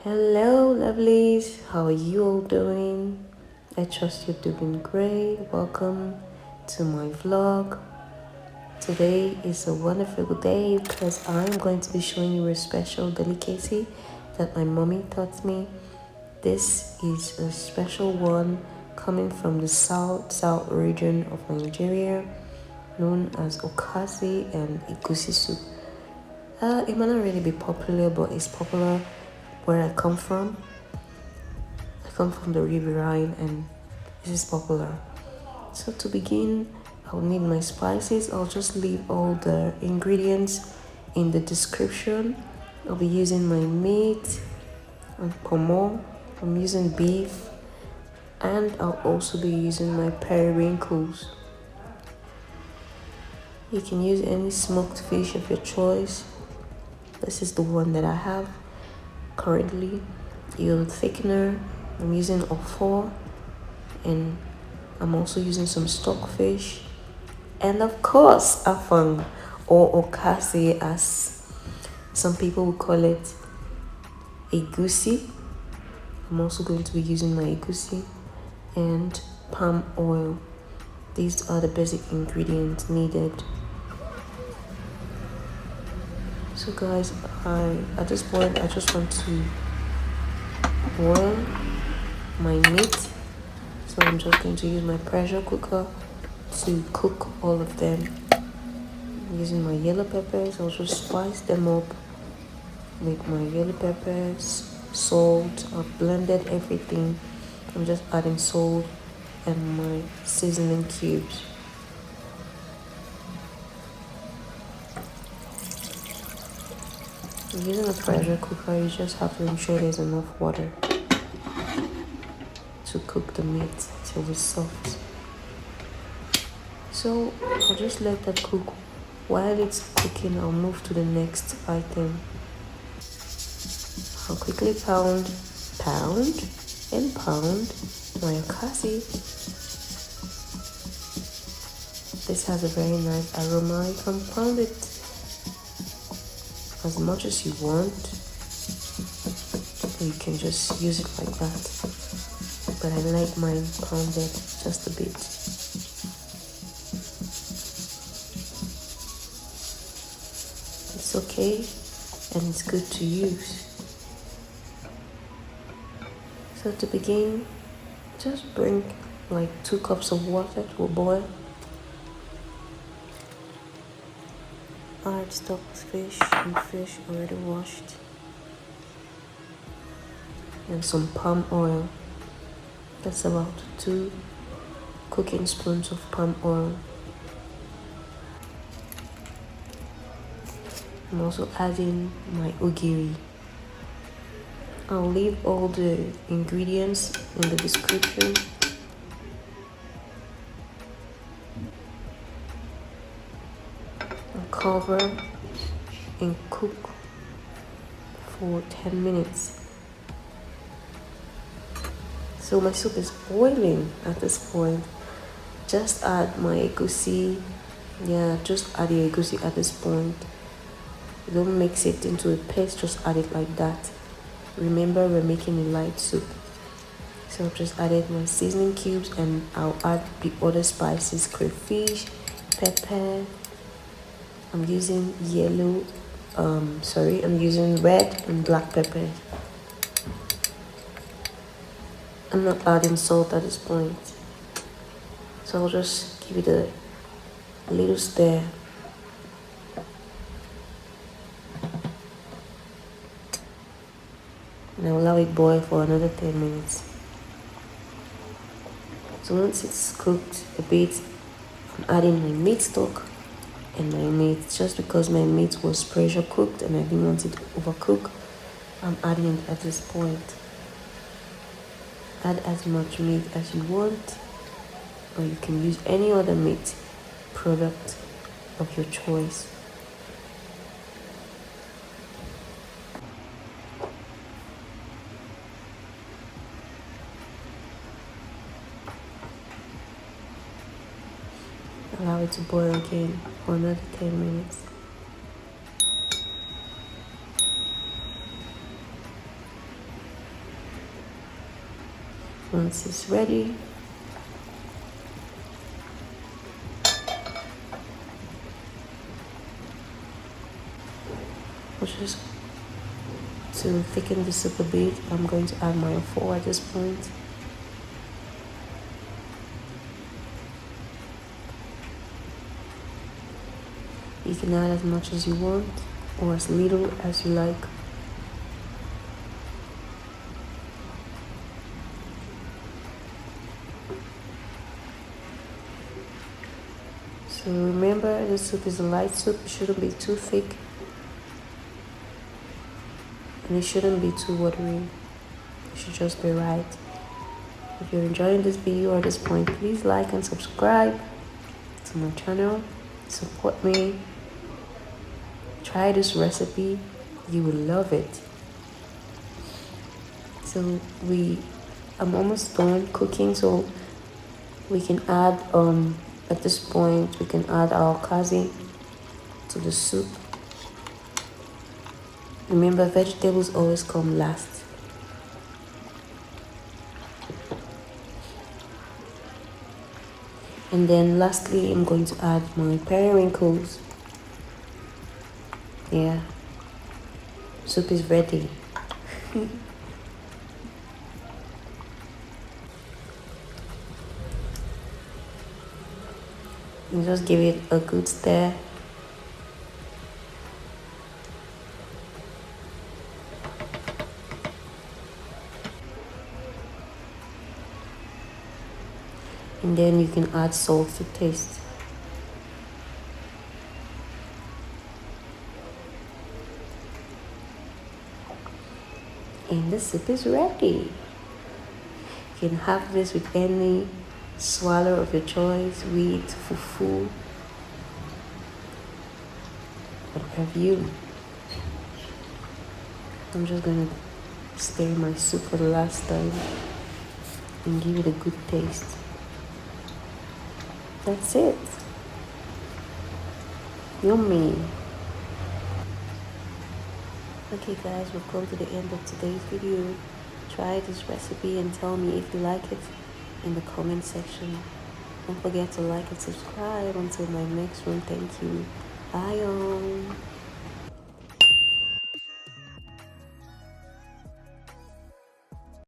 Hello, lovelies. How are you all doing? I trust you're doing great. Welcome to my vlog. Today is a wonderful day because I'm going to be showing you a special delicacy that my mommy taught me. This is a special one coming from the south region of Nigeria, known as Okazi and Egusi soup. It might not really be popular, but it's popular where I come from. I come from the riverine and this is popular. So to begin, I'll need my spices. I'll just leave all the ingredients in the description. I'll be using my meat and pomo. I'm using beef and I'll also be using my periwinkles. You can use any smoked fish of your choice. This is the one that I have currently. Your thickener, I'm using Ofor, and I'm also using some stockfish, and of course Afang or Okazi as some people will call it. Egusi. I'm also going to be using my egusi and palm oil. These are the basic ingredients needed. So guys, at this point I just want to boil my meat. So I'm just going to use my pressure cooker to cook all of them. I'm using my yellow peppers. I'll just spice them up with my yellow peppers, salt. I've blended everything. I'm just adding salt and my seasoning cubes. Using a pressure cooker, you just have to ensure there's enough water to cook the meat till it's soft. So I'll just let that cook. While it's cooking, I'll move to the next item. I'll quickly pound my Okazi. This has a very nice aroma. You can pound it as much as you want, or you can just use it like that, but I like mine pounded just a bit. It's okay and it's good to use. So to begin, just bring like 2 cups of water to a boil. Add stockfish and fish already washed, and some palm oil. That's about 2 cooking spoons of palm oil. I'm also adding my ogiri. I'll leave all the ingredients in the description. I'll cover and cook for 10 minutes. So my soup is boiling at this point. Just add my egusi. Just add your egusi at this point. Don't mix it into a paste, just add it like that. Remember, we're making a light soup. So I've just added my seasoning cubes and I'll add the other spices, crayfish, pepper. I'm using I'm using red and black pepper. I'm not adding salt at this point. So I'll just give it a little stir. And I'll allow it boil for another 10 minutes. So once it's cooked a bit, I'm adding my meat stock and my meat. Just because my meat was pressure cooked and I didn't want it to overcook, I'm adding it at this point. Add as much meat as you want, or you can use any other meat product of your choice. Allow it to boil again for another 10 minutes. Once it's ready, just to thicken the soup a bit, I'm going to add my Ofor at this point. You can add as much as you want or as little as you like. So remember, this soup is a light soup. It shouldn't be too thick. And it shouldn't be too watery. It should just be right. If you're enjoying this video at this point, please like and subscribe to my channel. Support me. Try this recipe. You will love it. So I'm almost done cooking, so we can add at this point we can add our Okazi to the soup. Remember, vegetables always come last. And then lastly, I'm going to add my periwinkles. Yeah, soup is ready. And just give it a good stir. And then you can add salt to taste. And the soup is ready. You can have this with any swallow of your choice, wheat, fufu, what have you. I'm just gonna stir my soup for the last time and give it a good taste. That's it. Yummy. Okay guys, we've come to the end of today's video. Try this recipe and tell me if you like it in the comment section. Don't forget to like and subscribe. Until my next one, thank you. Bye.